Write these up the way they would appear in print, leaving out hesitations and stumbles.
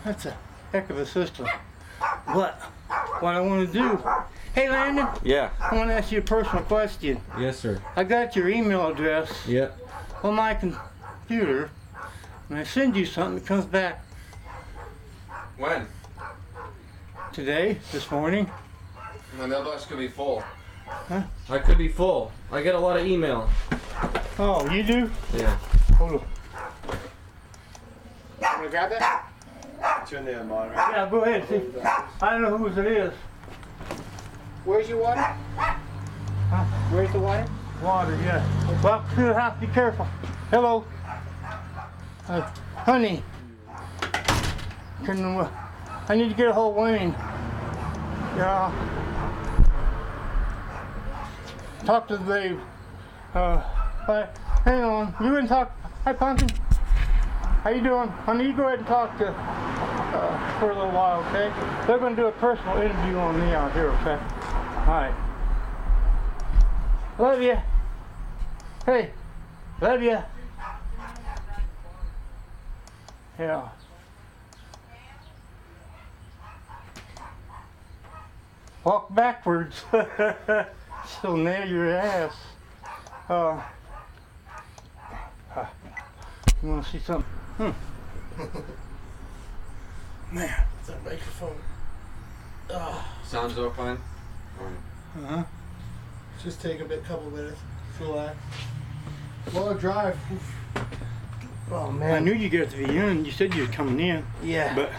That's a heck of a system. But what I want to do, hey Landon, Yeah. I want to ask you a personal question. Yes, sir. I got your email address Yep. on my computer, and I send you something that comes back When? today, this morning. My mailbox could be full. I could be full. I get a lot of email. Oh, you do? Yeah. Hold on. Want to grab that? Turn the monitor. Yeah, go ahead. See. I don't know whose it is. Where's your water? Huh? Where's the water? Water, yeah. Well, you'll have to be careful. Hello. Honey. I need to get a hold of Wayne. Yeah. Talk to the babe. Hang on. You can talk. Hi, Pumpkin. How you doing? Honey, you go ahead and talk to for a little while, okay? They're going to do a personal interview on me out here, okay? All right. Love you. Hey, love you. Yeah. Walk backwards. So nail your ass. You want to see something? Man. That microphone. Sounds all fine. Uh-huh. Just take a couple minutes. Relax. Long drive. Oof. Oh man. I knew you got to the end. You said you were coming in. Yeah. But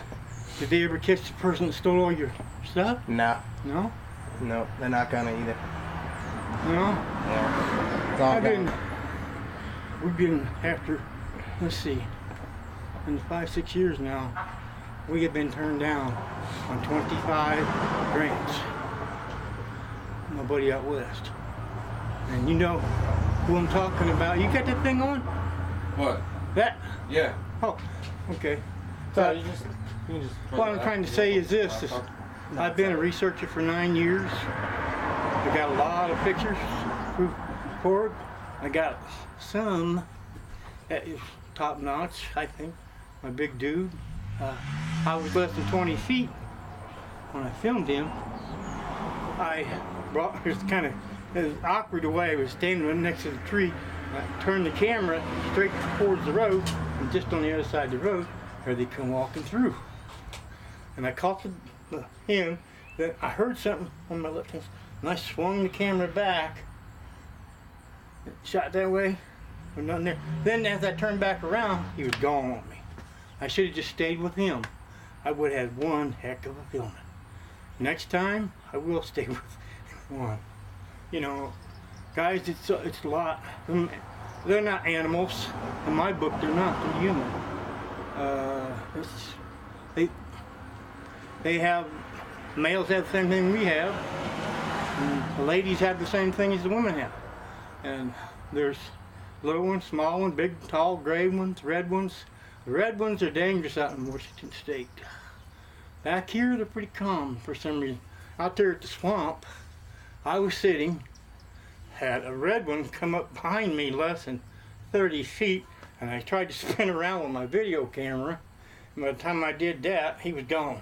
did they ever catch the person that stole all your stuff? Nah. No? No, they're not gonna either. No? Yeah. It's all gone. We've been after, let's see, in 5-6 years now, we have been turned down on 25 grants. My buddy out west. And you know who I'm talking about. You got that thing on? What? That? Yeah. Oh, okay. So you just What I'm trying to say is this. I've been a researcher for 9 years. I got a lot of pictures to record. I got some that is top notch, I think. My big dude. I was less than 20 feet when I filmed him. I brought, it was kind of, it was awkward the way I was standing right next to the tree. I turned the camera straight towards the road, and just on the other side of the road, there they come walking through. And I caught him, then I heard something on my left hand, and I swung the camera back, shot that way, was nothing there. Then as I turned back around, he was gone on me. I should have just stayed with him. I would have had one heck of a filming. Next time, I will stay with one. You know, guys, it's a lot. They're not animals. In my book, they're not. They're human. They have, males have the same thing we have. And the ladies have the same thing as the women have. And there's little ones, small ones, big, tall, gray ones, red ones. The red ones are dangerous out in Washington State. Back here, they're pretty calm for some reason. Out there at the swamp, I was sitting, had a red one come up behind me less than 30 feet, and I tried to spin around with my video camera. And by the time I did that, he was gone.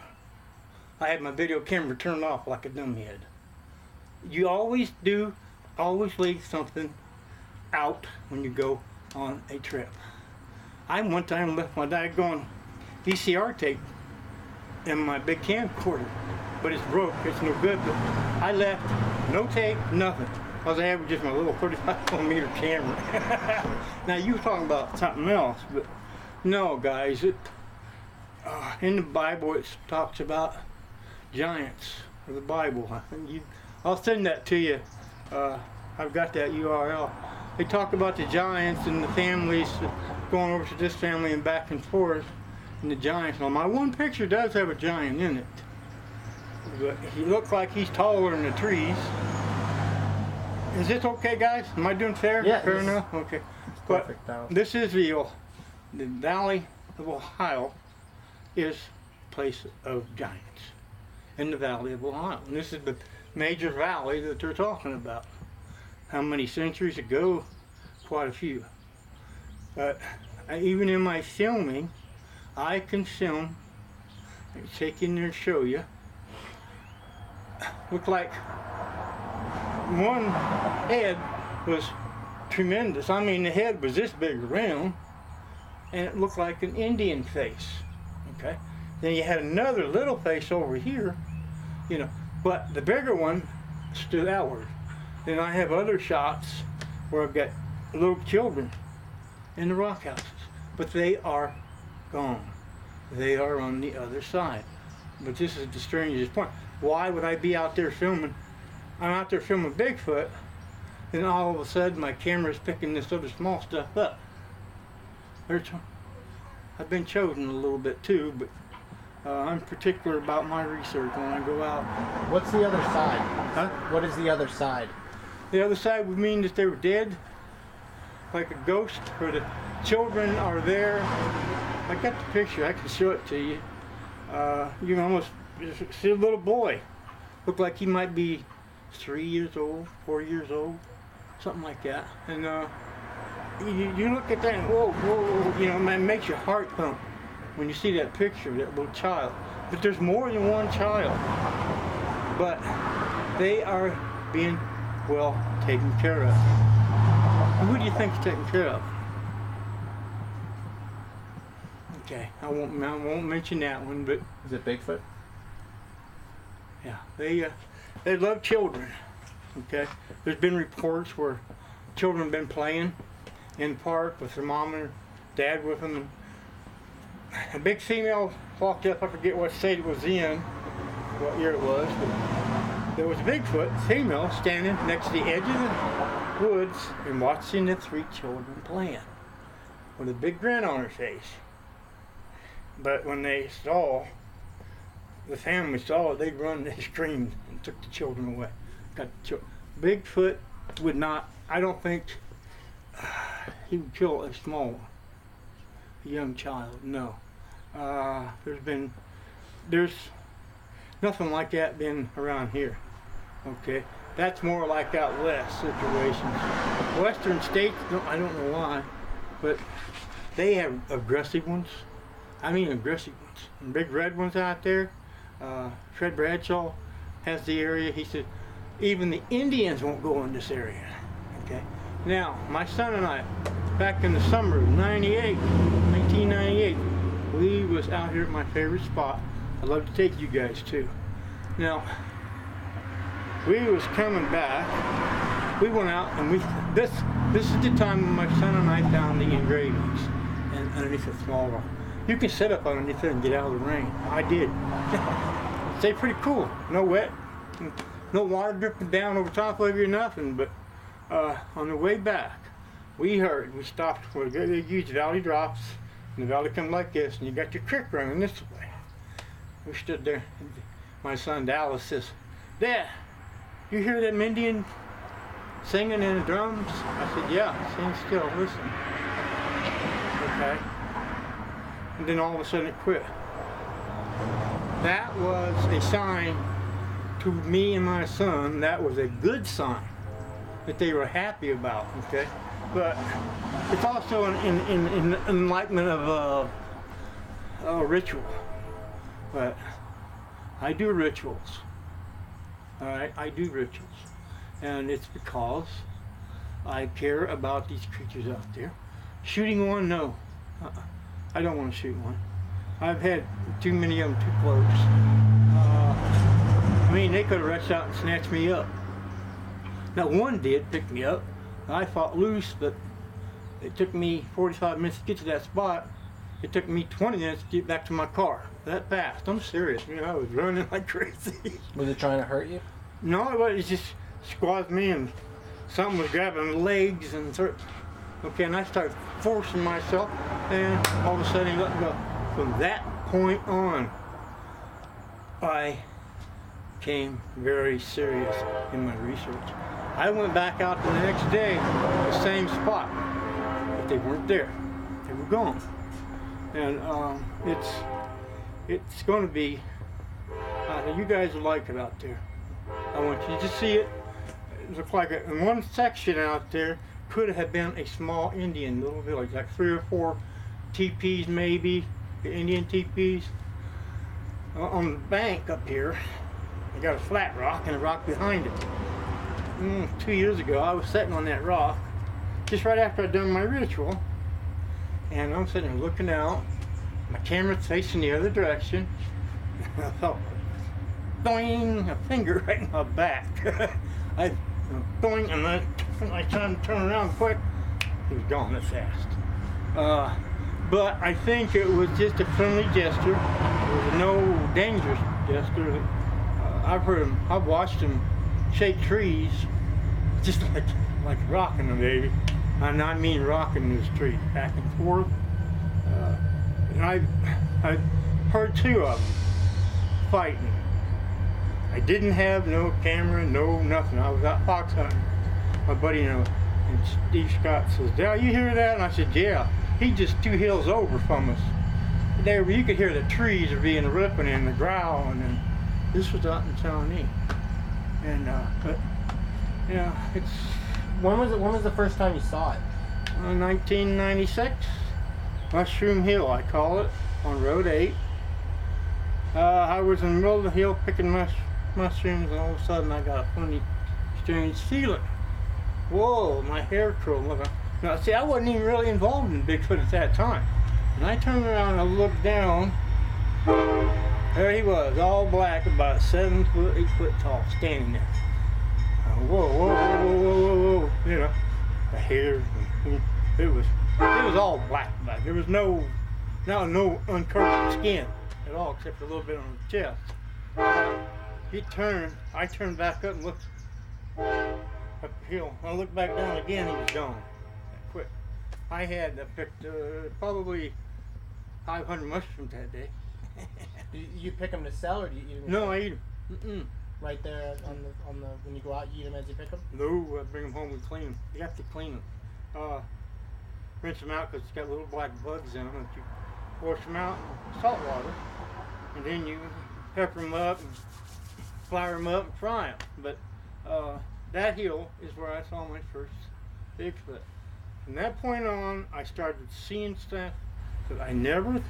I had my video camera turned off like a dumbhead. You always leave something out when you go on a trip. I one time left my daggone VCR tape in my big camcorder, but it's broke, it's no good, but I left no tape, nothing. All I had was just my little 35mm camera. Now you were talking about something else, but no guys, in the Bible it talks about giants, or the Bible. I'll send that to you. I've got that URL. They talk about the giants and the families going over to this family and back and forth, and the giants. Now my one picture does have a giant in it, but he looks like he's taller than the trees. Is this okay, guys? Am I doing fair? Yeah. Fair enough? Okay. Perfect. This is the Valley of Ohio is a place of giants in the Valley of Ohio. And this is the major valley that they're talking about. How many centuries ago? Quite a few. But even in my filming, I can film Let me take in there and show you. Looked like one head was tremendous. I mean, the head was this big around, and it looked like an Indian face. Okay. Then you had another little face over here, you know, but the bigger one stood outward. Then I have other shots where I've got little children in the rock houses, but they are gone. They are on the other side. But this is the strangest point. Why would I be out there filming? I'm out there filming Bigfoot, and all of a sudden my camera's picking this other small stuff up. I've been chosen a little bit too, but I'm particular about my research when I go out. What's the other side? Huh? What is the other side? The other side would mean that they were dead, like a ghost, or the children are there. I got the picture, I can show it to you. You can almost see a little boy. Looked like he might be 3 years old, 4 years old, something like that. And you look at that and whoa, whoa, you know, man, it makes your heart pump when you see that picture of that little child. But there's more than one child. But they are being well taken care of. Who do you think is taken care of? Okay, I won't mention that one, but Is it Bigfoot? yeah, they love children. Okay, there's been reports where children have been playing in the park with their mom and dad with them, and a big female walked up. I forget what state it was in, what year it was, but there was a Bigfoot female standing next to the edge of the woods and watching the 3 children playing with a big grin on her face. But when they saw, the family saw it, they run, they screamed and took the children away. Got the children. Bigfoot would not, I don't think he would kill a small one, a young child, no. There's nothing like that been around here, okay? That's more like out west situations. Western states, I don't know why, but they have aggressive ones. I mean aggressive ones. And big red ones out there. Fred Bradshaw has the area. He said, even the Indians won't go in this area. Okay. Now, my son and I, back in the summer of 1998, we was out here at my favorite spot. I'd love to take you guys too. Now, we was coming back. We went out and this is the time when my son and I found the engravings and underneath a small rock. You can sit up underneath it and get out of the rain. I did. Stay pretty cool. No wet. No water dripping down over top of you or nothing. But on the way back, we stopped where they use valley drops. And the valley comes like this, and you got your creek running this way. We stood there. My son Dallas says, "Dad, you hear them Indian singing in the drums?" I said, "Yeah, stand still, listen." Okay. And then all of a sudden it quit. That was a sign to me and my son. That was a good sign that they were happy about. Okay, but it's also an enlightenment of a ritual. But I do rituals. All right, I do rituals, and it's because I care about these creatures out there. Shooting one, no. I don't want to shoot one. I've had too many of them too close. I mean, they could have rushed out and snatched me up. Now, one did pick me up. I fought loose, but it took me 45 minutes to get to that spot. It took me 20 minutes to get back to my car. That fast. I'm serious. You know, I was running like crazy. Was it trying to hurt you? No, it was. It just squashed me, and something was grabbing the legs and okay, and I started forcing myself, and all of a sudden he let go. From that point on, I became very serious in my research. I went back out the next day, the same spot, but they weren't there. They were gone. And it's going to be, you guys will like it out there. I want you to see it. It looked like in one section out there could have been a small Indian little village, like 3 or 4 teepees maybe, the Indian teepees. on the bank up here. I got a flat rock and a rock behind it. 2 years ago, I was sitting on that rock, just right after I'd done my ritual, and I'm sitting there looking out. My camera's facing the other direction. I felt boing, a finger right in my back. I boing, and then I tried to turn around quick. He was gone that fast. But I think it was just a friendly gesture. There was no dangerous gesture. I've watched him shake trees, just like rocking them, baby. And I mean rocking this tree back and forth. And I heard two of them fighting. I didn't have no camera, no nothing. I was out fox hunting. My buddy, and Steve Scott says, "Dale, you hear that?" And I said, "Yeah." He just 2 hills over from us. There, you could hear the trees are being ripping and the growling, and this was out in Shawnee. And but yeah, it's When was the first time you saw it? 1996, Mushroom Hill, I call it, on Road 8. I was in the middle of the hill picking mushrooms, and all of a sudden I got a funny, strange feeling. Whoa, my hair curled. Now, see, I wasn't even really involved in Bigfoot at that time. And I turned around and I looked down. There he was, all black, about 7 foot, 8 foot tall, standing there. Whoa, whoa, whoa, whoa, whoa, whoa, you know, the hair, it was all black. There was no uncovered skin at all, except for a little bit on the chest. He turned, I turned back up and looked up the hill. I looked back down again, he was gone. Quick. I had picked probably 500 mushrooms that day. You pick them to sell, or do you eat them? No, I eat them. Right there on the when you go out, you eat them as you pick them. No, I bring them home and clean them. You have to clean them. Rinse them out because it's got little black bugs in them. And you wash them out in salt water, and then you pepper them up and flour them up and fry them. But that hill is where I saw my first Bigfoot. From that point on, I started seeing stuff that I never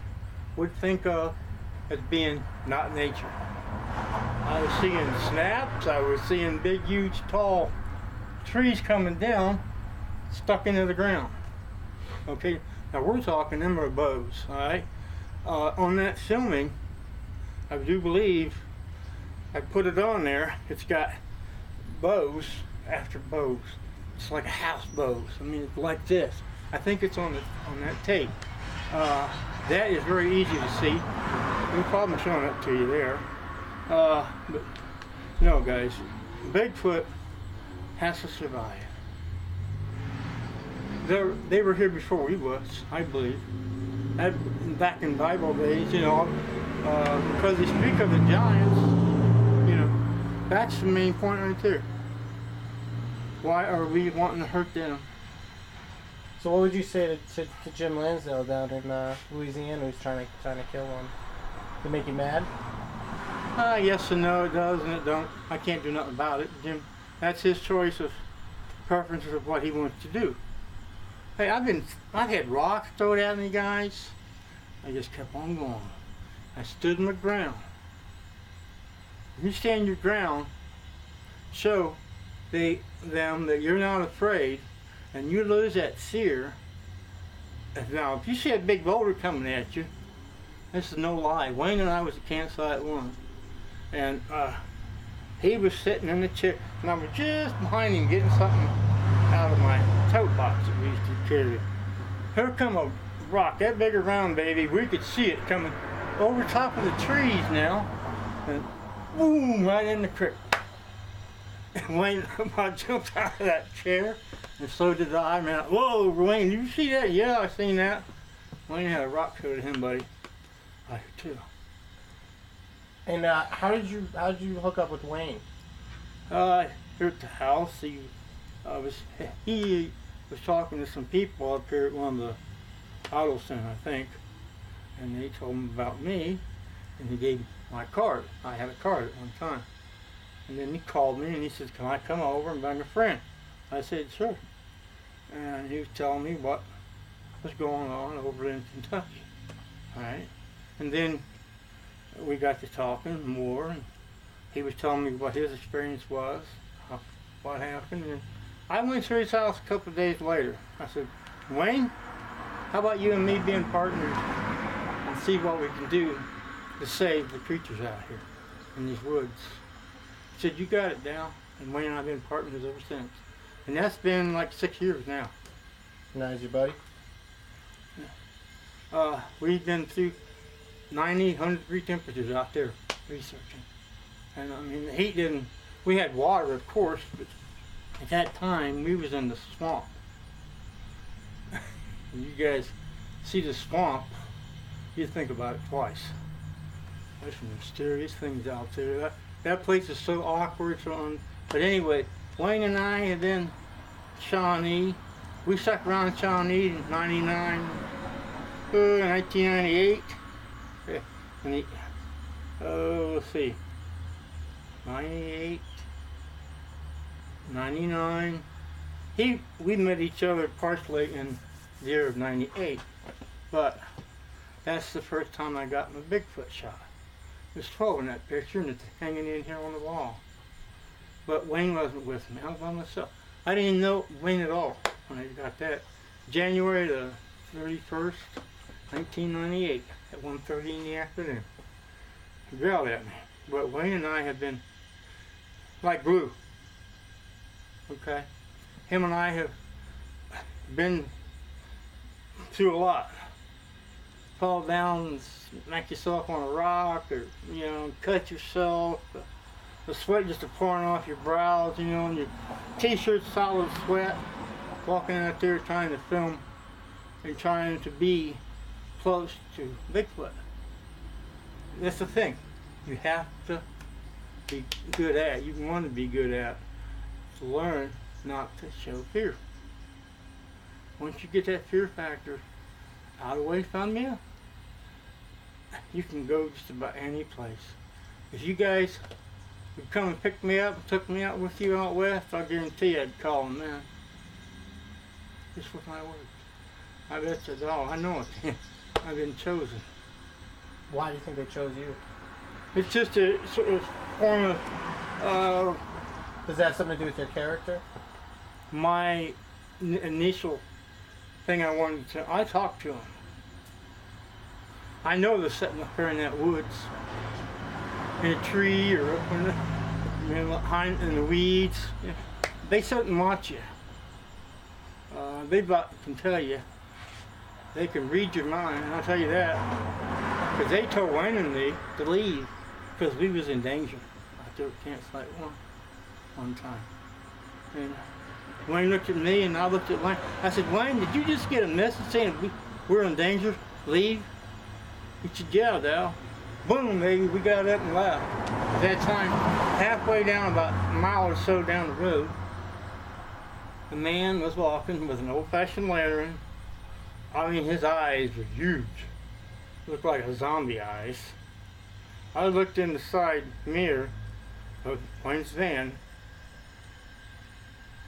would think of as being not nature. I was seeing snaps, I was seeing big, huge, tall trees coming down, stuck into the ground. Okay, now we're talking them are bows, alright? On that filming, I do believe, I put it on there, it's got bows after bows. It's like a house bows. I mean, it's like this. I think it's on that tape. That is very easy to see. No problem showing it to you there. But no, guys, Bigfoot has to survive. They were here before we was, I believe. Back in Bible days, you know, because they speak of the giants, you know, that's the main point right there. Why are we wanting to hurt them? So what would you say to Jim Lansdale down in Louisiana, who's trying to kill one? To make you mad? Yes and no, it does and it don't. I can't do nothing about it. Jim, that's his choice of preferences of what he wants to do. Hey, I've had rocks thrown at me, guys. I just kept on going. I stood my ground. If you stand your ground, show them that you're not afraid, and you lose that fear. Now, if you see a big boulder coming at you, this is no lie. Wayne and I was at campsite one, and he was sitting in the chair, and I was just behind him getting something out of my tote box that we used to carry. Here come a rock, that big around, baby. We could see it coming over top of the trees now, and boom, right in the creek. And Wayne about jumped out of that chair, and so did I. Man, whoa, Wayne, did you see that? Yeah, I seen that. Wayne had a rock thrown at him, buddy. I did too. And how did you hook up with Wayne? Here at the house, he was talking to some people up here at one of the auto center, I think, and they told him about me, and he gave my card. I had a card at one time. And then he called me and he said, "Can I come over and bring a friend?" I said, "Sure." And he was telling me what was going on over in Kentucky. All right. And then we got to talking more, and he was telling me what his experience was, what happened. And I went to his house a couple of days later. I said, Wayne, how about you and me being partners and see what we can do to save the creatures out here in these woods? He said, you got it, Dal. And Wayne and I have been partners ever since. And that's been like 6 years now. Now he's your buddy? We've been through 90, 100 degree temperatures out there researching. And I mean, the heat didn't, we had water of course, but at that time we was in the swamp. When you guys see the swamp, you think about it twice. There's some mysterious things out there. That place is so awkward. But anyway, Wayne and I had been Shawnee. We stuck around Shawnee in 99, 1998. And let's see, 98, 99. We met each other partially in the year of 98, but that's the first time I got my Bigfoot shot. There's 12 in that picture, and it's hanging in here on the wall. But Wayne wasn't with me. I was by myself. I didn't know Wayne at all when I got that. January the 31st, 1998, at 1:30 in the afternoon. He growled at me. But Wayne and I have been like glue. Okay? Him and I have been through a lot. Fall down, smack yourself on a rock, or cut yourself. The sweat just pouring off your brows, and your t-shirt solid sweat. Walking out there trying to film and trying to be close to Bigfoot. That's the thing. You have to be good at. You want to be good at. To learn not to show fear. Once you get that fear factor out of the way from you, you can go just about any place. If you guys would come and pick me up and took me out with you out west, I guarantee I'd call them then. Just with my words. I bet you all. I know it. I've been chosen. Why do you think they chose you? It's just a sort of form of Does that have something to do with your character? my initial thing I wanted to. I talked to them. I know they're sitting up there in that woods, in a tree or up in the weeds. They sit and watch you. They can tell you. They can read your mind. I'll tell you that, because they told Wayne and me to leave because we was in danger out there at Campsite one time. And Wayne looked at me and I looked at Wayne. I said, Wayne, did you just get a message saying we're in danger? Leave? He said, yeah, Dal. Boom, baby, we got up and left. At that time, halfway down, about a mile or so down the road, the man was walking with an old-fashioned lantern. I mean, his eyes were huge. Looked like a zombie eyes. I looked in the side mirror of Wayne's van,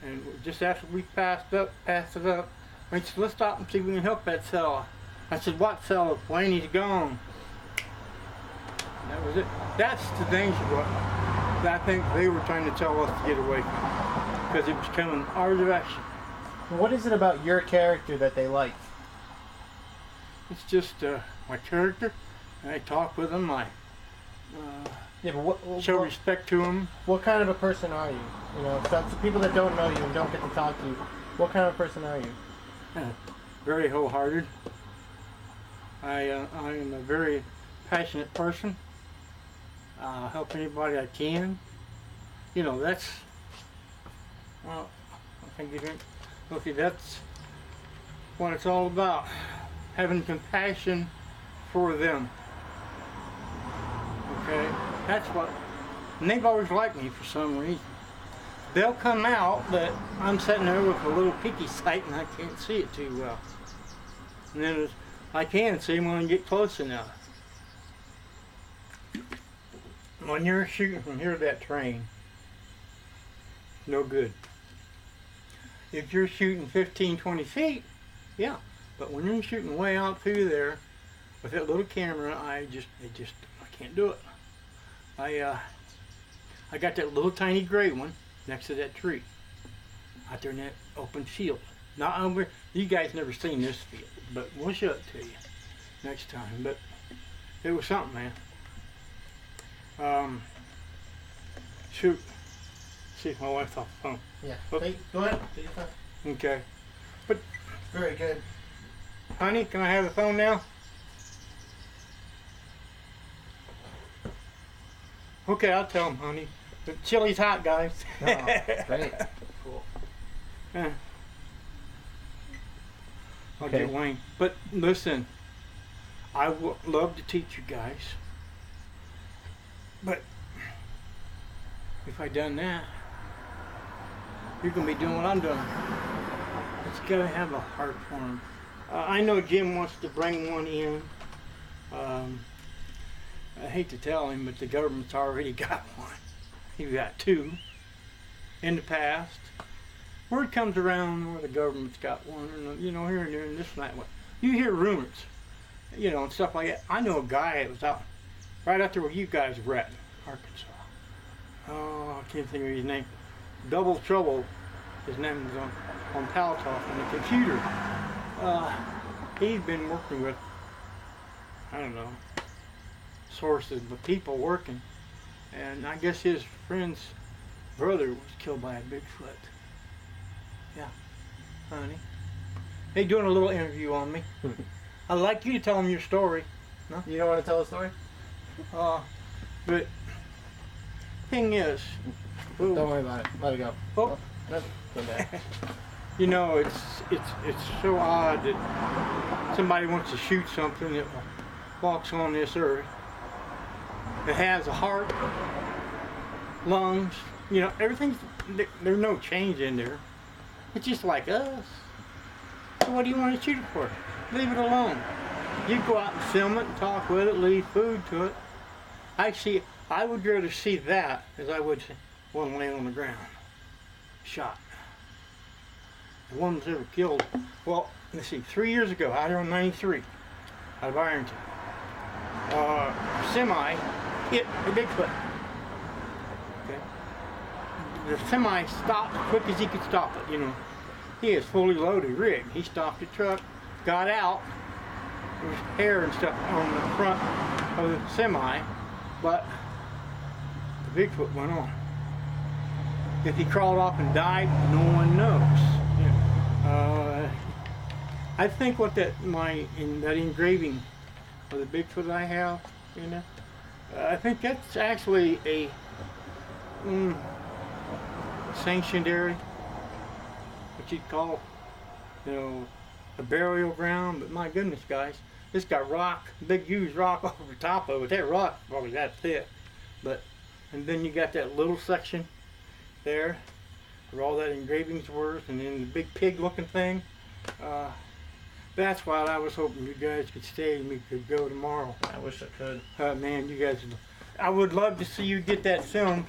and just after we passed it up, Wayne said, let's stop and see if we can help that fella. I said, what fella? Wayne, he's gone. And that was it. That's the danger that I think they were trying to tell us to get away from, because it was coming our direction. What is it about your character that they like? It's just my character. I talk with them. I Yeah, but show respect to them. what kind of a person are you? So people that don't know you and don't get to talk to you, what kind of a person are you? Very wholehearted. I am a very passionate person. Help anybody I can. That's. Well, I think you drink. Okay, that's what it's all about. Having compassion for them. Okay, that's what. And they've always liked me for some reason. They'll come out, but I'm sitting there with a little peeky sight and I can't see it too well. And then I can see when I get close enough. When you're shooting from here to that train, no good. If you're shooting 15, 20 feet, yeah. But when you're shooting way out through there with that little camera, I Can't do it. I got that little tiny gray one next to that tree out there in that open field. Not over. You guys never seen this field, but we'll show it to you next time. But it was something, man. Shoot. See if my wife's off the phone. Yeah. Oh. Hey, go ahead. Take your time. Okay. Very good. Honey, can I have the phone now? Okay, I'll tell him, honey. The chili's hot, guys. Oh, great. Cool. Yeah. I'll Okay. get Wayne. But listen, I would love to teach you guys. But if I done that, you're going to be doing what I'm doing. It's got to have a heart for him. I know Jim wants to bring one in. I hate to tell him, but the government's already got one. He got two in the past. Word comes around where the government's got one, and you know, here and there, and this and that. You hear rumors, you know, and stuff like that. I know a guy that was out right out there where you guys were at, Arkansas. Oh, I can't think of his name. Double Trouble, his name was on Paltalk on the computer. He'd been working with, I don't know, sources, but people working, and I guess his friend's brother was killed by a Bigfoot. Yeah, honey. They doing a little interview on me. I'd like you to tell them your story. No? You don't want to tell a story? But thing is, Don't worry about it. Let it go. oh, No, go back. you know, it's so odd that somebody wants to shoot something that walks on this earth. It has a heart, lungs, you know, everything's, there's no change in there. It's just like us. So what do you want to shoot it for? Leave it alone. You go out and film it and talk with it, leave food to it. I would rather see that as I would one laying on the ground, shot. The one that's ever killed, well, let's see, 3 years ago, out here on 93, out of Ironton, semi hit a Bigfoot. Okay. The semi stopped as quick as he could stop it, you know. He is fully loaded rig. He stopped the truck, got out. There was hair and stuff on the front of the semi, but the Bigfoot went on. If he crawled off and died, no one knows. I think what that engraving of the Bigfoot I have, you know, I think that's actually a sanctioned area, what you'd call, you know, a burial ground. But my goodness, guys, it's got rock, big huge rock over top of it. That rock probably that thick, but and then you got that little section there where all that engravings were, and then the big pig-looking thing. That's why I was hoping you guys could stay and we could go tomorrow. I wish I could. Man, you guys, I would love to see you get that filmed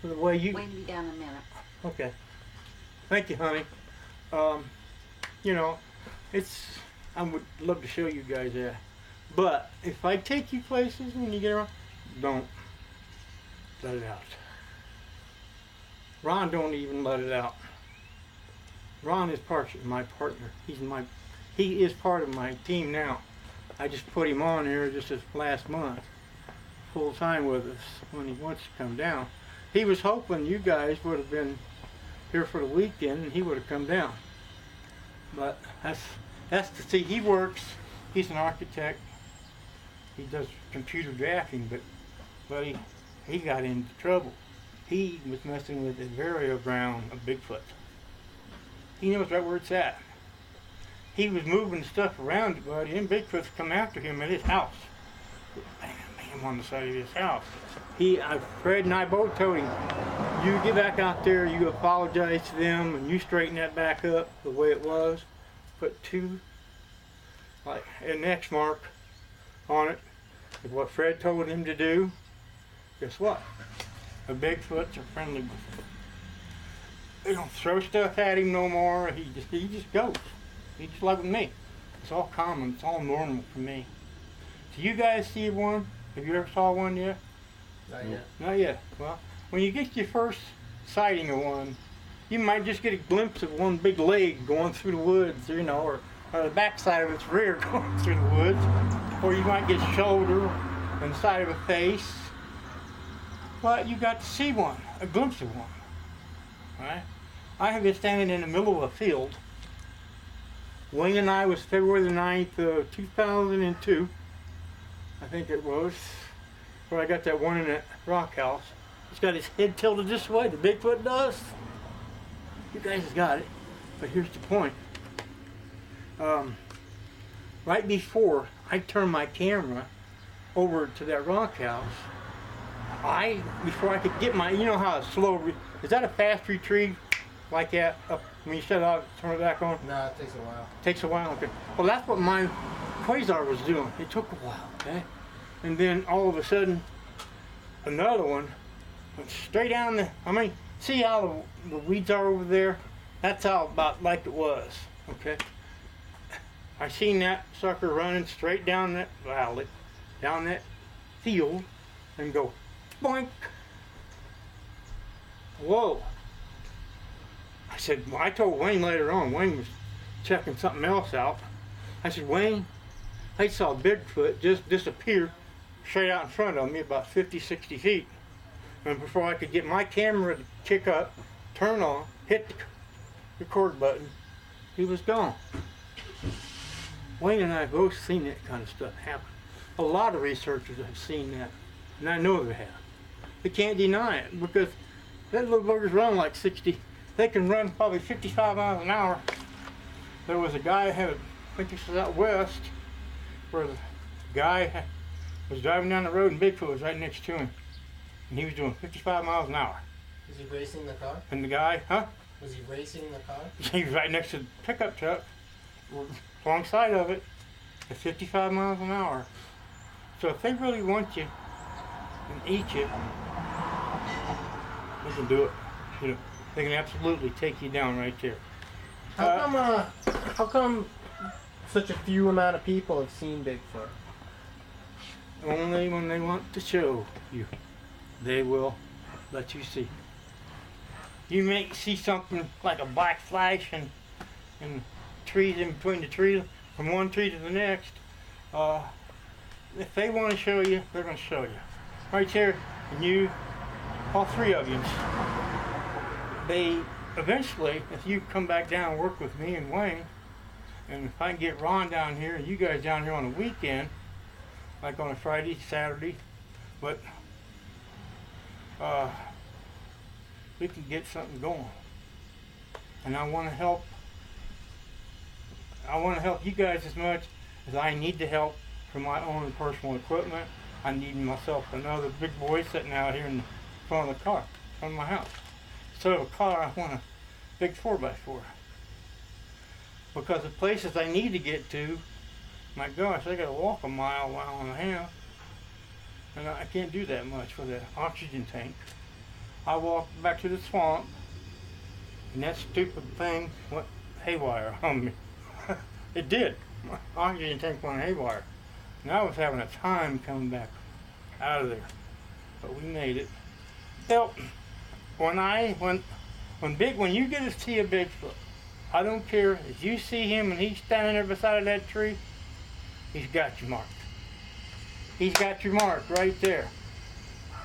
the way you. Wait me down a minute. Okay. Thank you, honey. You know, I would love to show you guys that. But if I take you places when you get around, don't let it out. Ron don't even let it out. Ron is my partner. He is part of my team now. I just put him on here just this last month, full time with us when he wants to come down. He was hoping you guys would have been here for the weekend and he would have come down. But that's to see. He works. He's an architect. He does computer drafting, but he got into trouble. He was messing with the burial ground of Bigfoot. He knows right where it's at. He was moving stuff around, buddy, and Bigfoot's come after him at his house. Bam him on the side of his house. Fred and I both told him, you get back out there, you apologize to them, and you straighten that back up the way it was. Put an X mark on it, is what Fred told him to do. Guess what? A Bigfoot's a friendly Bigfoot. They don't throw stuff at him no more. He just goes. He's just like with me. It's all common. It's all normal for me. Do you guys see one? Have you ever saw one yet? Not yet. Not yet. Well, when you get your first sighting of one, you might just get a glimpse of one big leg going through the woods, you know, or the backside of its rear going through the woods, or you might get shoulder and side of a face. But you got to see one, a glimpse of one. Right? I have been standing in the middle of a field. Wayne and I was February the 9th, 2002, I think it was, where I got that one in that rock house. He's got his head tilted this way, the Bigfoot does. You guys got it, but here's the point. Right before I turned my camera over to that rock house, before I could get my, you know how a slow, is that a fast retrieve like that? Up, when you shut it off, turn it back on? No, it takes a while. Takes a while, okay. Well, that's what my Quasar was doing. It took a while, okay? And then all of a sudden, another one went straight down the, see how the weeds are over there? That's how about like it was, okay? I seen that sucker running straight down that valley, down that field, and go, boink. Whoa. I said, well, I told Wayne later on, Wayne was checking something else out. I said, Wayne, I saw Bigfoot just disappear straight out in front of me about 50, 60 feet. And before I could get my camera to kick up, turn on, hit the record button, he was gone. Wayne and I both seen that kind of stuff happen. A lot of researchers have seen that, and I know they have. They can't deny it because that little buggers run like 60. They can run probably 55 miles an hour. There was a guy I think this was out west, where the guy was driving down the road and Bigfoot was right next to him. And he was doing 55 miles an hour. Was he racing the car? And the guy, Was he racing the car? he was right next to the pickup truck, alongside of it, at 55 miles an hour. So if they really want you and eat you, they can do it. You know, they can absolutely take you down right there. How come such a few amount of people have seen Bigfoot? Only when they want to show you, they will let you see. You may see something like a black flash and trees in between the trees, from one tree to the next. If they want to show you, they're going to show you. Right there, and you, all three of you. They eventually, if you come back down and work with me and Wayne, and if I can get Ron down here and you guys down here on the weekend, like on a Friday, Saturday, but we can get something going. And I want to help. I want to help you guys as much as I need to help for my own personal equipment. I need myself another big boy sitting out here in front of the car, in front of my house. Instead of a car, I want a big 4x4. Because the places I need to get to, my gosh, I gotta walk a mile and a half. And I can't do that much for the oxygen tank. I walked back to the swamp, and that stupid thing went haywire on me. It did. My oxygen tank went haywire. And I was having a time coming back out of there. But we made it. Well, when you get to see a Bigfoot, I don't care if you see him and he's standing there beside that tree, he's got you marked. He's got you marked right there.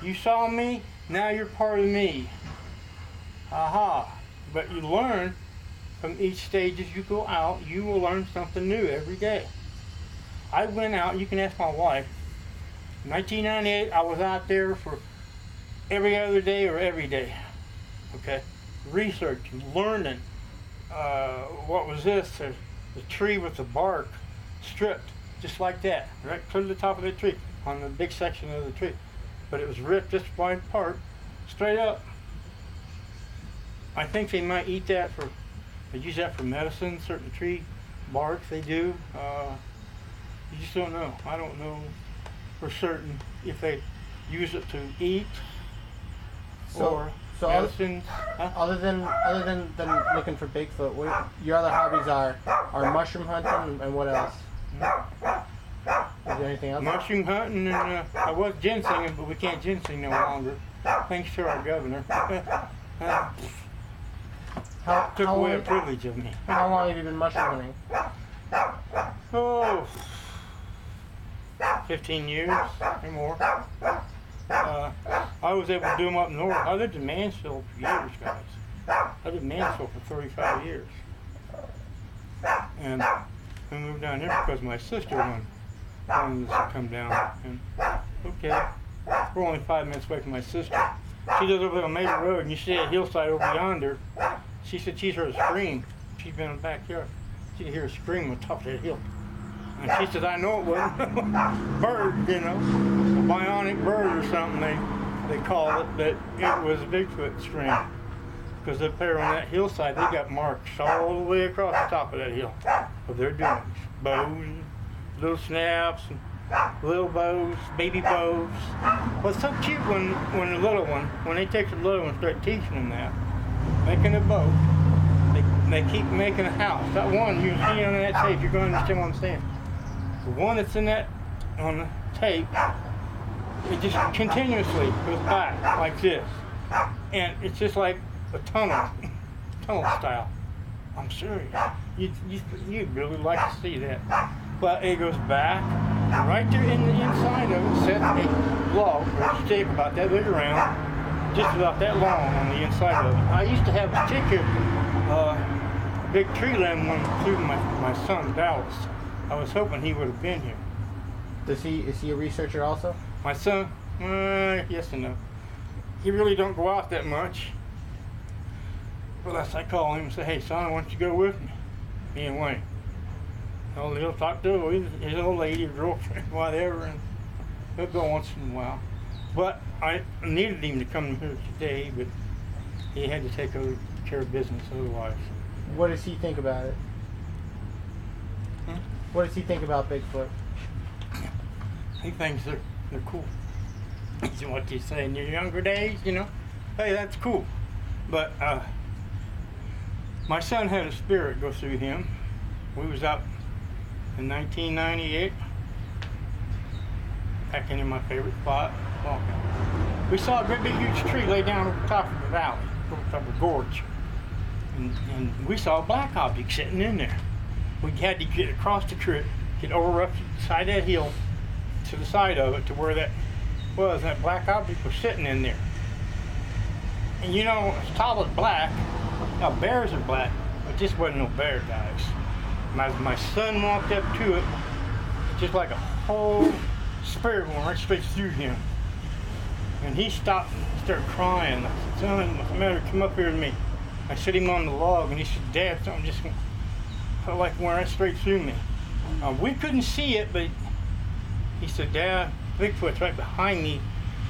You saw me, now you're part of me. Aha. But you learn from each stage as you go out, you will learn something new every day. I went out, you can ask my wife, in 1998 I was out there for every other day or every day. Okay? Researching, learning. What was this? The tree with the bark stripped, just like that, right to the top of the tree, on the big section of the tree. But it was ripped just one part, straight up. I think they might eat that they use that for medicine, certain tree bark they do. You just don't know. I don't know for certain if they use it to eat or medicine. Other than looking for Bigfoot, what your other hobbies are mushroom hunting and what else? Well, do anything else? Mushroom hunting, and I was ginsenging, but we can't ginseng no longer. Thanks to our governor. Took away a privilege of me. How long have you been mushroom hunting? Oh, 15 years or more. I was able to do them up north. I lived in Mansfield for years, guys. I lived in Mansfield for 35 years. And we moved down here because my sister wanted us to come down. And okay, we're only 5 minutes away from my sister. She lives over on Maple Road, and you see a hillside over yonder. She said she's heard a scream. She's been in the backyard. She could hear a scream on top of that hill. And she said, I know it wasn't a bird, you know, a bionic bird or something they call it, but it was a Bigfoot scream. Because up there on that hillside, they got marks all the way across the top of that hill of their doings. Bows, little snaps, and little bows, baby bows. Well, it's so cute when the little one, when they take the little one and start teaching them that, making a boat, they keep making a house. That one you see on that tape, you're going to understand what I'm saying. The one that's in that, on the tape, it just continuously goes back like this. And it's just like a tunnel style. I'm serious. You'd really like to see that. But it goes back, and right there in the inside of it, set a log or a stick about that big around, just about that long on the inside of it. I used to have a stick here, a big tree limb went through my son Dallas. I was hoping he would have been here. Is he a researcher also? My son, yes and no. He really don't go out that much. Unless I call him and say, hey son, why don't you go with me? Me and Wayne. He'll talk to his old lady or girlfriend, whatever, and he'll go once in a while. But I needed him to come here today, but he had to take care of business otherwise. What does he think about it? What does he think about Bigfoot? He thinks they're cool. It's what you say in your younger days, you know. Hey, that's cool. But my son had a spirit go through him. We was up in 1998, packing in my favorite spot, walking. We saw a great big huge tree lay down over the top of the valley, over the top of the gorge. And we saw a black object sitting in there. We had to get across the creek, get over up the side of that hill, to the side of it, to where that was. That black object was sitting in there. And you know, it's tall as black. Now bears are black, but this wasn't no bear, guys. My son walked up to it, just like a whole spirit went right straight through him. And he stopped and started crying. I said, son, what's the matter? Come up here to me. I set him on the log, and he said, Dad, something just felt like went right straight through me. We couldn't see it, but he said, Dad, Bigfoot's right behind me.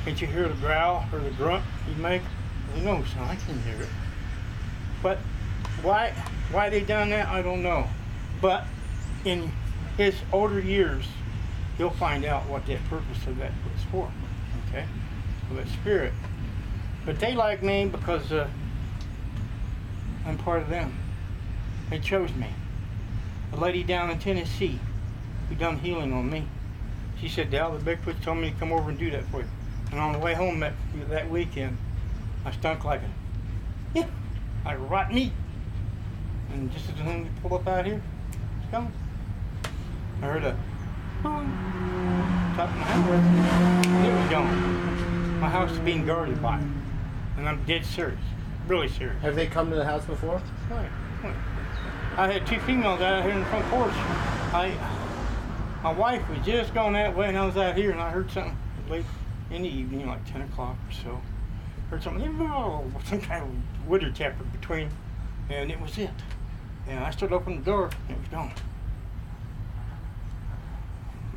Can't you hear the growl or the grunt he'd make? I said, no, son, I can hear it. But why they done that, I don't know. But in his older years, he'll find out what that purpose of that was for, okay? For that spirit. But they like me because I'm part of them. They chose me. A lady down in Tennessee who done healing on me. She said, Dal, the Bigfoot told me to come over and do that for you. And on the way home that weekend, I stunk like rotten meat. And just as soon as we pull up out here, it's coming. I heard a boom, top of my house, and it was gone. My house is being guarded by it. And I'm dead serious, really serious. Have they come to the house before? Right. I had two females out here in the front porch. My wife was just going that way, and I was out here, and I heard something late in the evening, like 10 o'clock or so. Heard something, some kind of witter tapper between, and it was it. And I started opening the door, and it was gone.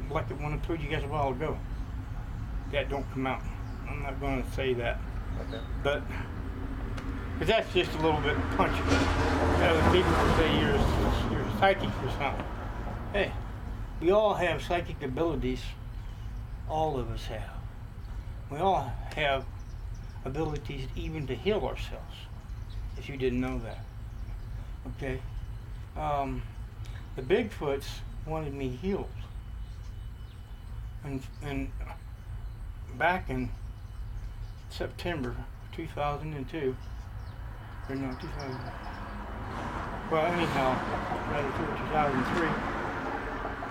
Like the one I told you guys a while ago. That don't come out. I'm not going to say that. Okay. But, because that's just a little bit punchy. Other people will say you're psychic or something. Hey, we all have psychic abilities. All of us have. We all have abilities even to heal ourselves, if you didn't know that. Okay? The Bigfoots wanted me healed. And back in September 2002, or no, 2000. Well, anyhow, rather 2003.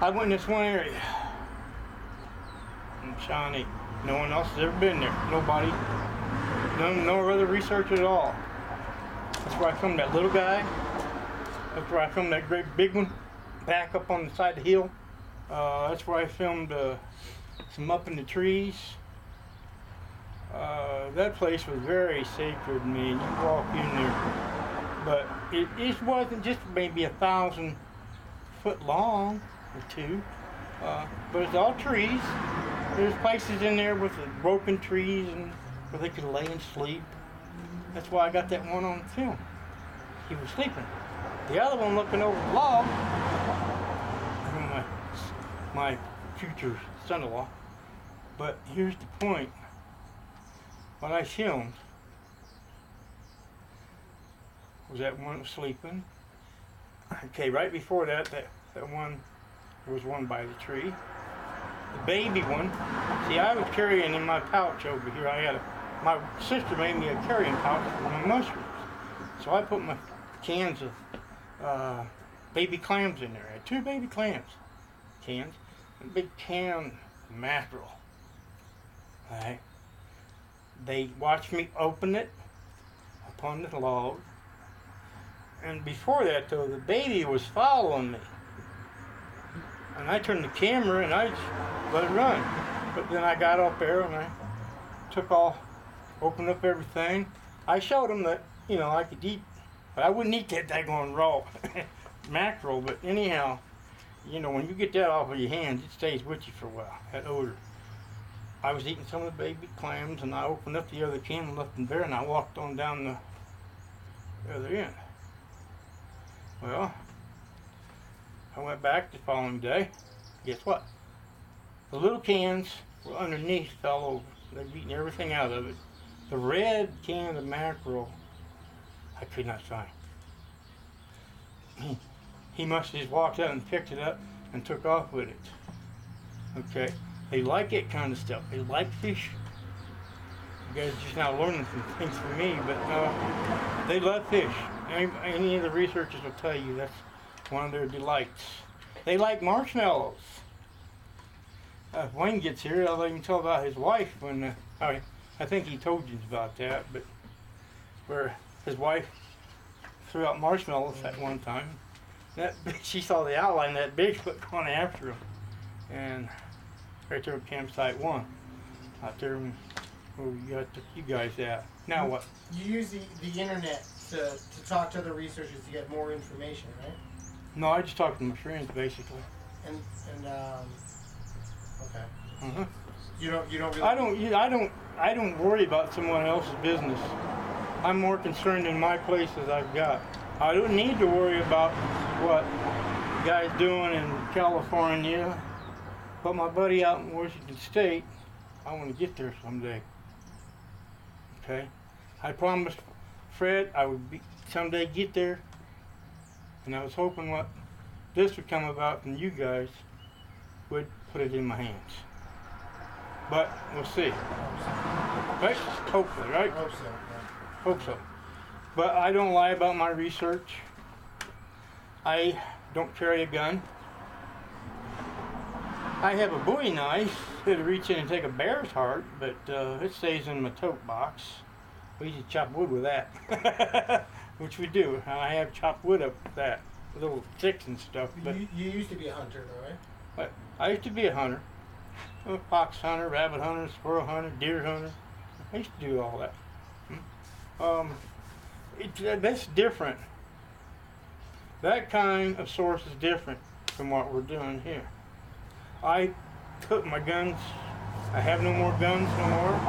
I went in this one area in Shawnee. No one else has ever been there. Nobody. No other research at all. That's where I filmed that little guy. That's where I filmed that great big one back up on the side of the hill. That's where I filmed some up in the trees. That place was very sacred to me. You walk in there, but it wasn't just maybe 1,000 foot long or two, but it's all trees. There's places in there with the broken trees and where they could lay and sleep. That's why I got that one on film. He was sleeping. The other one looking over the log. My future son-in-law. But here's the point. What I filmed was that one was sleeping. Okay, right before that one, there was one by the tree. The baby one, see, I was carrying in my pouch over here. My sister made me a carrying pouch for my mushrooms. So I put my cans of baby clams in there. I had 2 baby cans. Cans. A big can of mackerel. Alright. They watched me open it upon the log. And before that, though, the baby was following me. And I turned the camera and I just let it run. But then I got up there and I took off, opened up everything. I showed them that, you know, I could eat, but I wouldn't eat that daggone raw mackerel. But anyhow, you know, when you get that off of your hands, it stays with you for a while, that odor. I was eating some of the baby clams and I opened up the other can and left them there and I walked on down the other end. Well, I went back the following day. Guess what? The little cans were underneath, fell over. They'd eaten everything out of it. The red can of mackerel, I could not find. He must have just walked out and picked it up and took off with it. Okay, they like that kind of stuff. They like fish. You guys are just now learning some things from me, but they love fish. Any of the researchers will tell you that's one of their delights. They like marshmallows. If Wayne gets here, I'll let him tell about his wife when I think he told you about that, but where his wife threw out marshmallows at one time. She saw the outline of that Bigfoot going after him, and right there at campsite 1, out there where we got you guys at. Now what? You use the internet to talk to other researchers to get more information, right? No, I just talk to my friends basically. And okay. Uh-huh. You don't really. I don't worry about someone else's business. I'm more concerned in my places I've got. I don't need to worry about what the guy's doing in California, but my buddy out in Washington State, I want to get there someday. Okay? I promised Fred I would someday get there, and I was hoping what this would come about and you guys would put it in my hands. But we'll see. Right? Hopefully, right? I hope so. Yeah. Hope so. But I don't lie about my research. I don't carry a gun. I have a Bowie knife to reach in and take a bear's heart, but it stays in my tote box. We used to chop wood with that, which we do. I have chopped wood up with that, with little sticks and stuff. But you used to be a hunter, though, right? But I used to be a hunter. I'm a fox hunter, rabbit hunter, squirrel hunter, deer hunter. I used to do all that. That's different. That kind of source is different from what we're doing here. I took my guns. I have no more guns no more.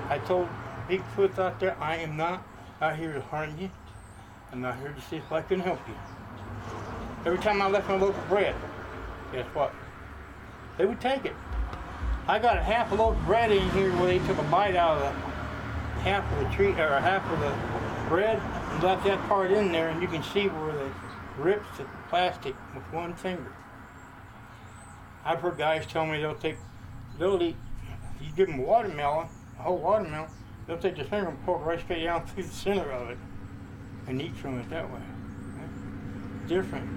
I told Bigfoot out there, I am not out here to harm you. I'm not here to see if I can help you. Every time I left my loaf of bread, guess what? They would take it. I got a half a loaf of bread in here where they took a bite out of the half of the tree, or half of the bread, and left that part in there, and you can see where they ripped the plastic with one finger. I've heard guys tell me they'll take they'll eat. You give them a watermelon, a whole watermelon, they'll take their finger and poke it right straight down through the center of it and eat from it that way. Different.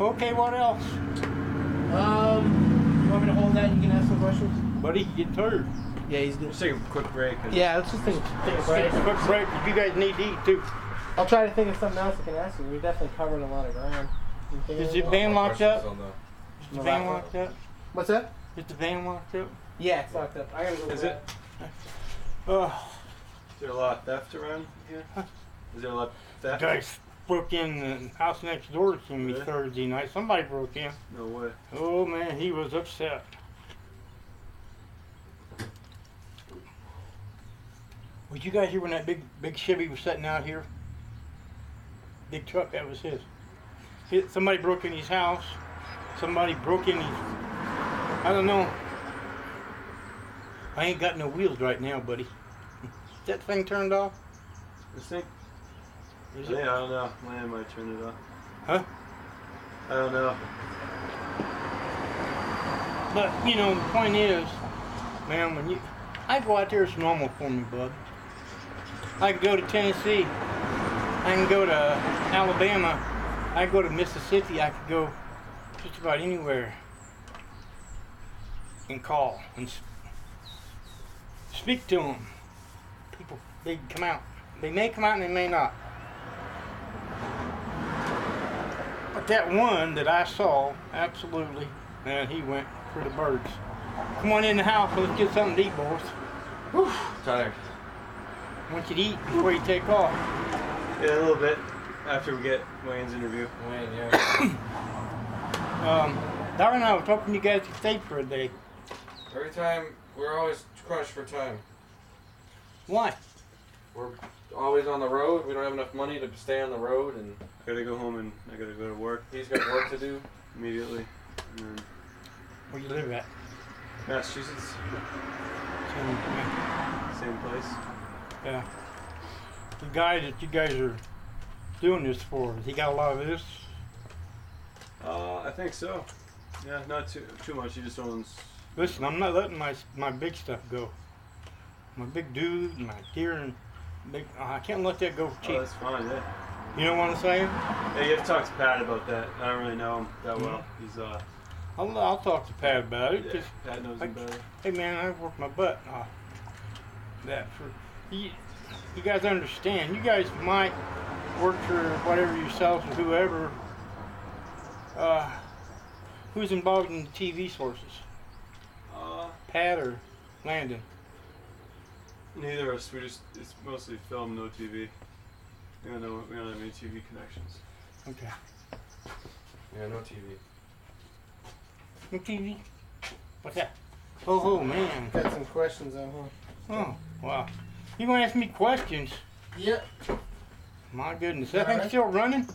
Okay, what else? You want me to hold that? You can ask some questions. Buddy, you get tired. Yeah, he's good. Let's take a quick break. Yeah, let's just take a break. Quick break. You guys need to eat too. I'll try to think of something else I can ask you. We definitely covered a lot of ground. Is the van locked up? Is the van locked up? What's that? Is the van locked up? Yeah, it's locked up. I gotta go. Is it? Oh, Is there a lot of theft around here? Is there a lot of theft? guys broke in the house next door to me Really? Thursday night. Somebody broke in. No way. Oh man, he was upset. Was you guys here when that big Chevy was sitting out here? Big truck, that was his. Somebody broke in his house. Somebody broke in his, I don't know. I ain't got no wheels right now, buddy. Is that thing turned off? This thing? Is Yeah, it? I don't know. Land might turn it off. Huh? I don't know. But, you know, the point is, man, when you, I go out there, it's normal for me, bud. I can go to Tennessee. I can go to Alabama. I can go to Mississippi. I could go just about anywhere and call and speak to them. People, they come out. They may come out and they may not. But that one that I saw, absolutely, man, he went for the birds. Come on in the house. Let's get something to eat, boys. Whew. Tired. I want you to eat before you take off. Yeah, a little bit. After we get Wayne's interview. Wayne, yeah. Darren and I were talking you guys to stay for a day. Every time, we're always crushed for time. Why? We're always on the road. We don't have enough money to stay on the road, and I gotta go home and I gotta go to work he's got work to do. immediately. And then Where you live at? Massachusetts, Yeah. same place. Yeah. The guy that you guys are doing this for, has he got a lot of this? I think so. Yeah, not too much. He just owns. Listen, I'm not letting my big stuff go. My big dude, my deer, and big. I can't let that go Oh, cheap. that's fine. Yeah. You know what I'm saying? Yeah, you have to talk to Pat about that. I don't really know him that well. He's I'll talk to Pat about it. yeah, 'Cause, Pat knows him better. hey man, I've worked my butt off that for you. You guys understand? You guys might work for whatever yourselves or whoever. Who's involved in the TV sources? Pat or Landon? Neither of us. It's mostly film, no TV. We don't have any TV connections. Okay. Yeah, no TV. No TV? What's that? Oh man. Got some questions on here. Oh wow. You gonna ask me questions? Yep. My goodness. That thing's Alright. still running?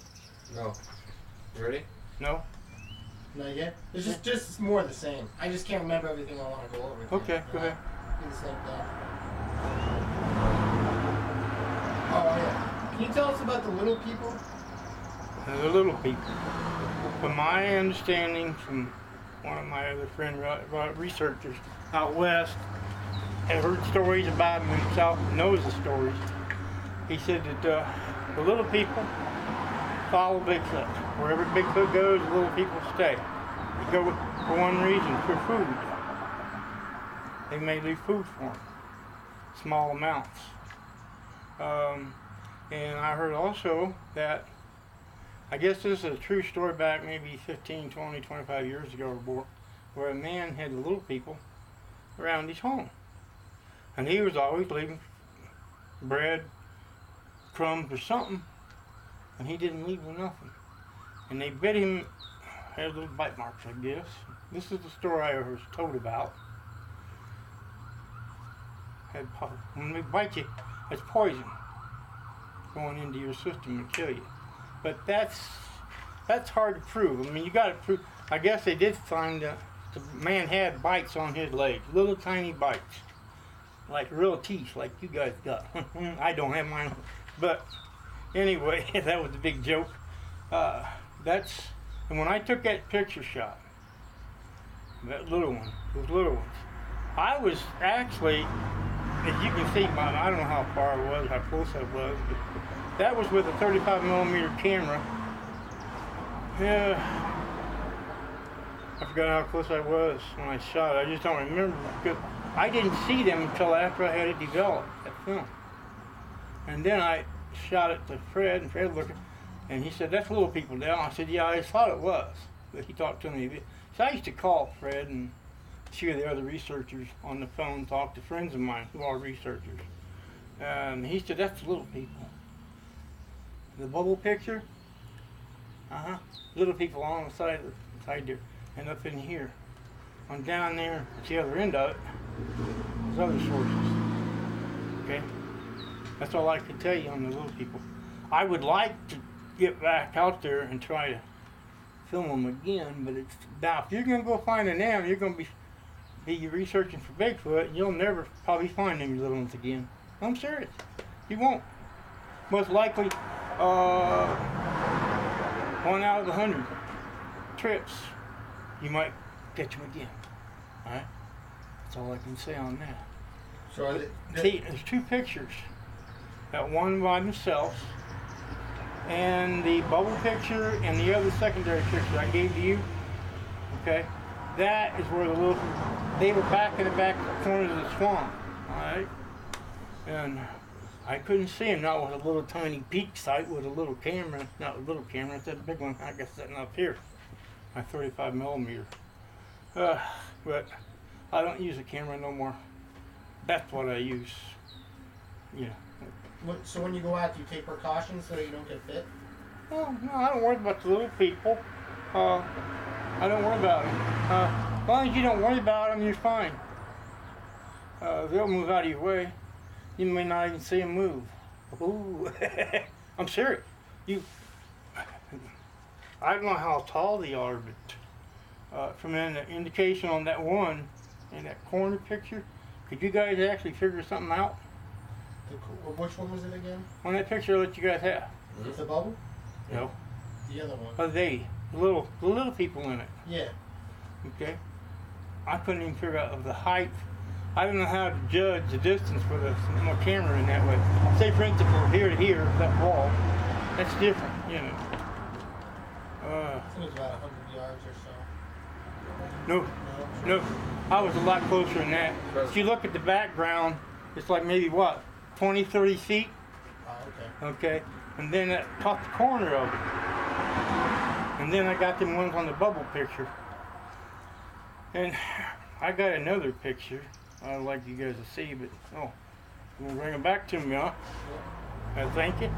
No. You ready? No. Not yet. It's just more of the same. I just can't remember everything I want to go over. with you. Okay, go ahead. Do the same thing. Oh yeah. Can you tell us about the little people? The little people. From my understanding, from one of my other friend researchers out west, had heard stories about him himself, knows the stories. He said that the little people follow Bigfoot. Wherever Bigfoot goes, the little people stay. They go for one reason, for food. They may leave food for them, small amounts. And I heard also that, I guess this is a true story back maybe 15, 20, 25 years ago or more, where a man had the little people around his home. And he was always leaving bread, crumbs or something, and he didn't leave with nothing. And they bit him, had little bite marks, I guess. This is the story I was told about. When they bite you, it's poison going into your system and kill you. But that's hard to prove. I mean, you got to prove. I guess they did find the man had bites on his legs, little tiny bites, like real teeth, like you guys got. I don't have mine, but anyway, that was a big joke. And when I took that picture shot, that little one, those little ones, I was actually, as you can see, I don't know how far I was, how close I was, but that was with a 35 millimeter camera. Yeah. I forgot how close I was when I shot it. I just don't remember because I didn't see them until after I had it developed, that film. And then I shot it to Fred, and Fred looked, and he said, "That's little people down." I said, "Yeah, I thought it was." But he talked to me a bit. So I used to call Fred and a few of the other researchers on the phone, talk to friends of mine who are researchers. He said, "That's little people." The bubble picture, little people on the side there. And up in here, on down there at the other end of it, there's other sources. Okay? That's all I can tell you on the little people. I would like to get back out there and try to film them again, but it's now if you're gonna go find an animal, you're gonna be researching for Bigfoot, and you'll never probably find any little ones again. I'm serious. You won't. Most likely, 1 out of 100 trips, you might catch them again. All right? That's all I can say on that. So are See, there's two pictures. That one by themselves, and the bubble picture, and the other secondary picture I gave to you. Okay, that is where they were back in the back corners of the swamp. All right, and I couldn't see them. Not with a little tiny peak sight with a little camera. Not a little camera. It's that big one I got sitting up here. My 35 millimeter. But I don't use a camera no more. That's what I use. Yeah. So when you go out, do you take precautions so that you don't get bit? Oh, no, I don't worry about the little people. I don't worry about them. As long as you don't worry about them, you're fine. They'll move out of your way. You may not even see them move. Ooh. I'm serious. I don't know how tall they are, but from an indication on that one, in that corner picture, could you guys actually figure something out? Which one was it again? On that picture that you guys have? With the bubble? No. The other one. The little people in it. Yeah. Okay. I couldn't even figure out the height. I don't know how to judge the distance with my camera in that way. Say, for instance, from here to here, that wall, that's different, you know. I think it was about 100 yards or so. No, I was a lot closer than that. If you look at the background, it's like maybe what, 20, 30 feet? Oh, okay. Okay, and then that top corner of it. And then I got them ones on the bubble picture. And I got another picture I'd like you guys to see, but you want to bring it back to me, huh? I thank you.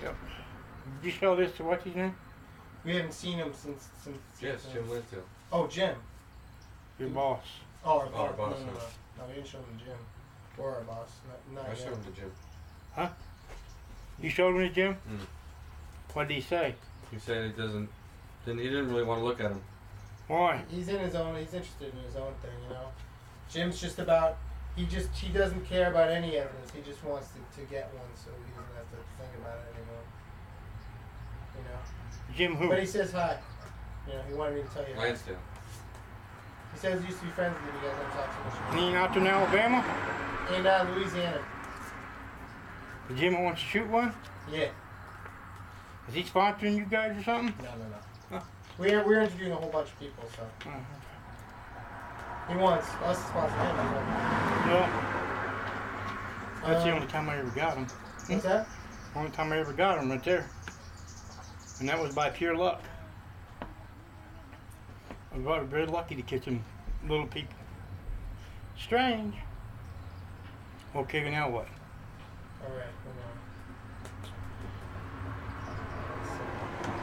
Yep. Did you show this to what's his name? We haven't seen him since. Yes, Jim Lindsay. Oh, Jim. Your boss. Oh, Our boss. No, we didn't show him to Jim. Or our boss. Not I yet. showed him to Jim. Huh? You showed me to Jim? Mm. What did he say? He said he didn't really want to look at him. Why? He's in his own. He's interested in his own thing, you know. Jim's just about. He doesn't care about any evidence. He just wants to get one, so he doesn't have to think about it anymore. You know. Jim who? But he says hi. You know, he wanted me to tell you. Hi. Lansdale. He says he used to be friends with you guys on talk so much. He ain't out there in Alabama? And Louisiana. Jim wants to shoot one? Yeah. Is he sponsoring you guys or something? No. Huh. We're interviewing a whole bunch of people, so he wants us to sponsor him. Well, that's the only time I ever got him. What's that? Only time I ever got him right there. And that was by pure luck. I was very lucky to catch them little people. Strange. Okay, now what? All right, hold on.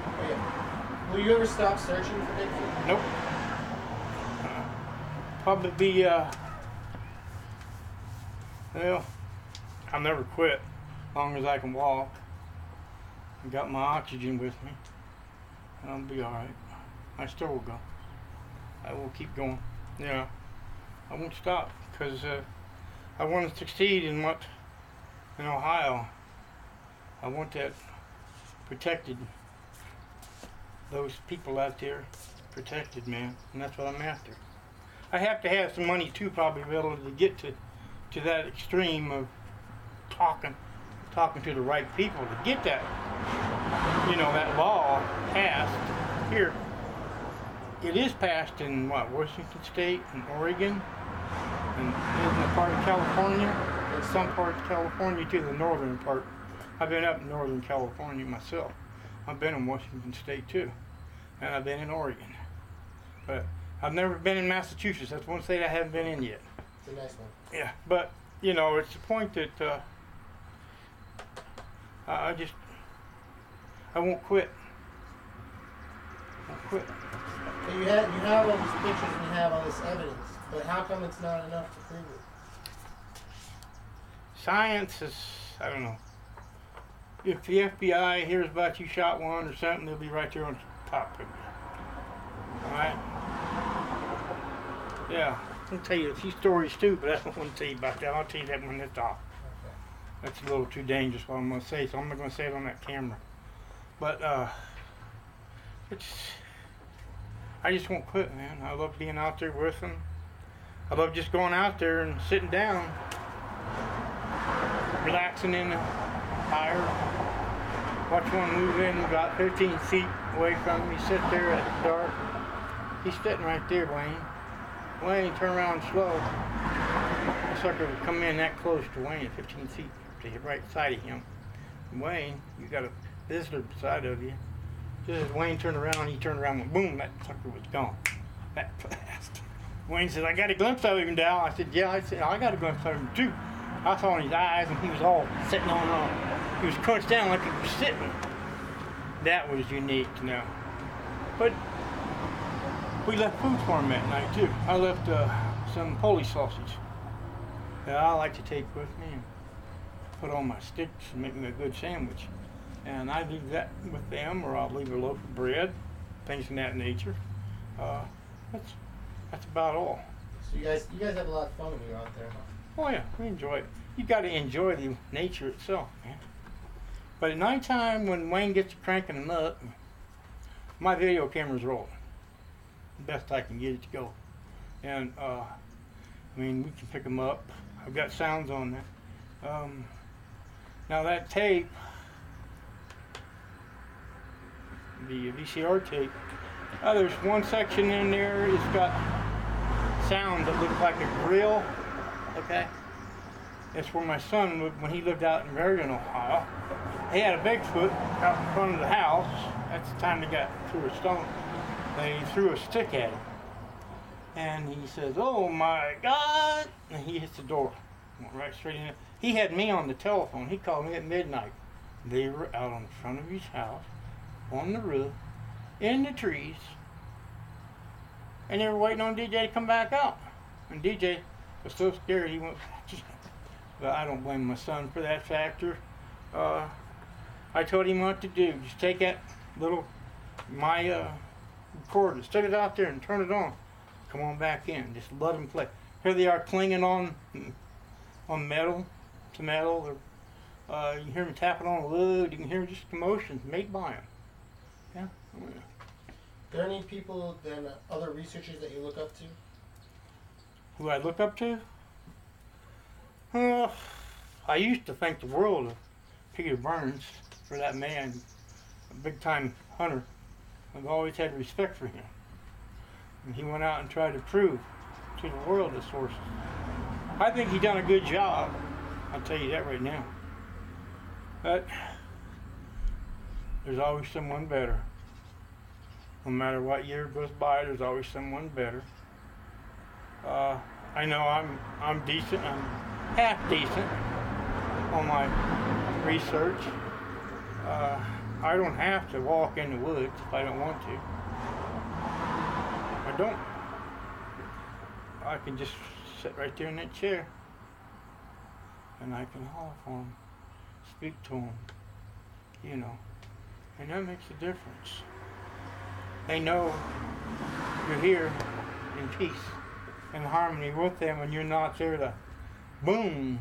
Oh, yeah. Will you ever stop searching for Bigfoot? Nope. Probably be, well, I'll never quit as long as I can walk. I got my oxygen with me, and I'll be alright. I still will go. I will keep going. Yeah, I won't stop because I want to succeed in Ohio. I want that protected. Those people out there protected, man, and that's what I'm after. I have to have some money too, probably, to be able to get to that extreme of talking to the right people to get that, that law passed here. It is passed in Washington State and Oregon, and in the part of California, and some parts of California too, the northern part. I've been up in Northern California myself. I've been in Washington State too, and I've been in Oregon. But I've never been in Massachusetts. That's one state I haven't been in yet. It's a nice one. Yeah, but it's the point that I won't quit. So you have all these pictures and you have all this evidence, but how come it's not enough to prove it? Science is, I don't know. If the FBI hears about you shot one or something, they'll be right there on top of you. Alright? Yeah, I'll tell you a few stories too, but I don't want to tell you about that. I'll tell you that when it's off. Okay. That's a little too dangerous what I'm going to say, so I'm not going to say it on that camera. But, I just won't quit, man. I love being out there with them. I love just going out there and sitting down, relaxing in the fire, watch one move in about 15 feet away from me, sit there at the dark. He's sitting right there, Wayne. Wayne, turn around slow. The sucker would come in that close to Wayne, 15 feet to the right side of him. Wayne, you got a visitor beside of you. Just as Wayne turned around, he turned around and boom, that sucker was gone. That fast. Wayne said, I got a glimpse of him, Dal. I said, yeah, I got a glimpse of him too. I saw in his eyes and he was all sitting on, he was crunched down like he was sitting. That was unique to know. But we left food for him that night too. I left some Polish sausage that I like to take with me and put on my sticks and make me a good sandwich. And I leave that with them, or I'll leave a loaf of bread, things in that nature. That's about all. So you guys have a lot of fun when you're out there, huh? Oh yeah, we enjoy it. You got to enjoy the nature itself, man. But at nighttime, when Wayne gets to cranking them up, my video camera's rolling. The best I can get it to go. And we can pick them up. I've got sounds on that. Now that tape, the VCR tape, there's one section in there, it's got sound that looks like a grill, okay? That's where my son lived when he lived out in Marion, Ohio. He had a Bigfoot out in front of the house. That's the time they got through a stone. They threw a stick at him. And he says, oh my God! And he hits the door. Went right straight in there. He had me on the telephone. He called me at midnight. They were out on the front of his house, on the roof, in the trees, and they were waiting on DJ to come back out. And DJ was so scared he went. But I don't blame my son for that factor. I told him what to do. Just take that my recorder, stick it out there and turn it on. Come on back in. Just let them play. Here they are clinging on metal to metal. You can hear them tapping on wood. You can hear just commotions made by them. Yeah. Oh, yeah. Are there any people, then other researchers that you look up to? Who I look up to? I used to think the world of Peter Burns, for that man, a big time hunter. I've always had respect for him. And he went out and tried to prove to the world the sources. I think he done a good job. I'll tell you that right now. But there's always someone better. No matter what year goes by, there's always someone better. I know I'm decent. I'm half decent on my research. I don't have to walk in the woods if I don't want to. I don't. I can just sit right there in that chair and I can holler for them, speak to them, and that makes a difference. They know you're here in peace and harmony with them, and you're not there to boom.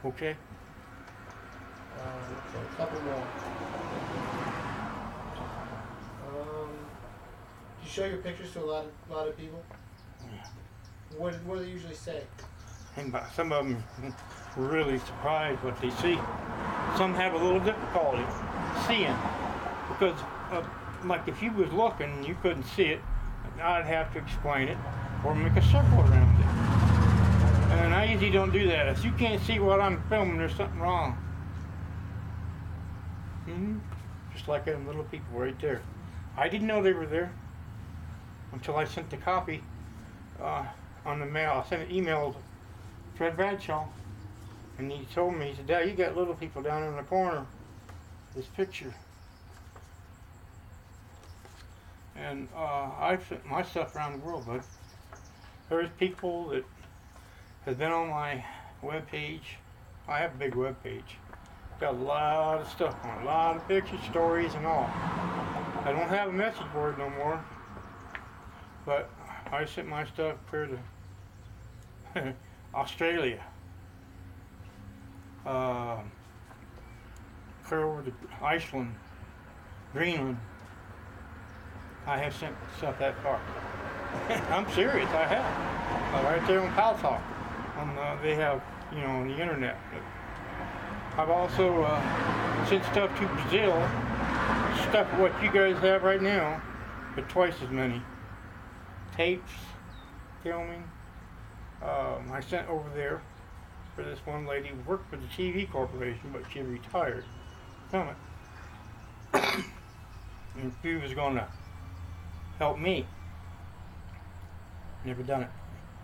Okay. A couple more. show your pictures to a lot of people? What do they usually say? And some of them were really surprised what they see. Some have a little difficulty seeing because, like if you was looking and you couldn't see it, I'd have to explain it or make a circle around it. And I usually don't do that. If you can't see what I'm filming, there's something wrong. Just like them little people right there. I didn't know they were there until I sent the copy on the mail. I sent an email to Fred Bradshaw, and he told me, he said, "Dad, you got little people down in the corner of this picture." And I sent my stuff around the world, bud. There's people that have been on my web page. I have a big web page. Got a lot of stuff on it, a lot of pictures, stories, and all. I don't have a message board no more, but I sent my stuff clear to Australia, clear over to Iceland, Greenland. I have sent stuff that far. I'm serious, I have. Right there on Pal Talk. They have, on the internet. But I've also sent stuff to Brazil, stuff what you guys have right now, but twice as many. Tapes, filming. I sent over there for this one lady who worked for the TV corporation, but she retired from it. And she was going to help me. Never done it.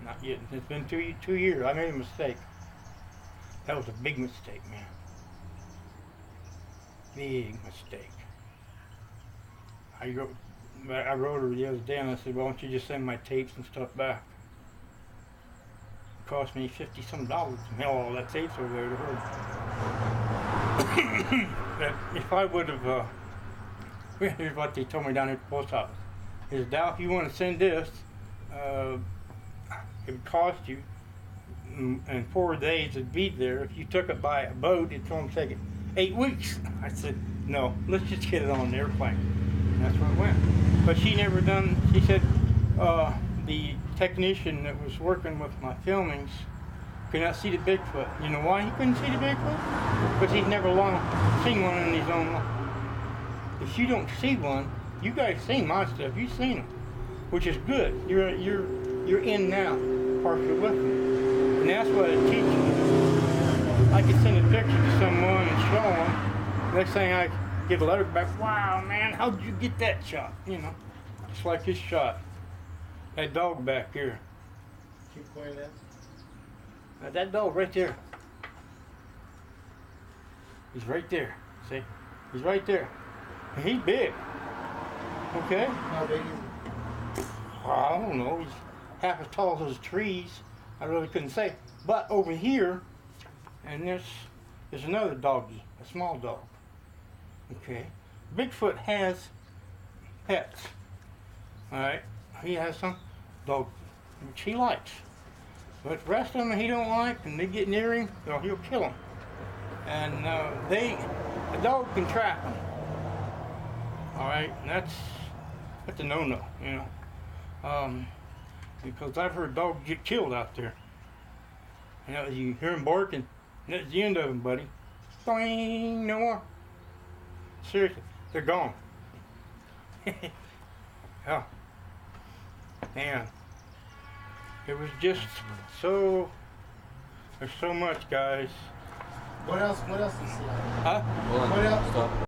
Not yet. It's been 2 years. I made a mistake. That was a big mistake, man. Big mistake. I wrote her the other day and I said, "Why don't you just send my tapes and stuff back?" It cost me $50-some to mail all that tapes over there to her. That if I would have, here's what they told me down at the post office. They said, "Dow, if you want to send this, it would cost you, in 4 days it'd be there. If you took it by a boat, it's going to take it 8 weeks." I said, "No, let's just get it on an airplane." And that's where it went. But she never done, she said, the technician that was working with my filmings could not see the Bigfoot. You know why he couldn't see the Bigfoot? Because he's never seen one in his own life. If you don't see one, you guys seen my stuff, you've seen them, which is good. You're in now, partially with them. And that's what it teaches you. I could send a picture to someone and show them. Next thing I get a letter back, "Wow, man, how did you get that shot?" Just like this shot. That dog back here. Keep pointing at. That dog right there. He's right there. See? He's right there. And he's big. Okay? How big is he? I don't know. He's half as tall as those trees. I really couldn't say. But over here, and there's another doggy, a small dog. Okay? Bigfoot has pets. Alright? He has some dog which he likes. But the rest of them he don't like, and they get near him, he'll kill them. And a dog can trap them. Alright? And that's a no-no, because I've heard dogs get killed out there. You hear them barking, and that's the end of them, buddy. Boing, no more. Seriously, they're gone. Yeah. Man, it was just so. There's so much, guys. What else do you see? Huh? Hold on. What else? Stop.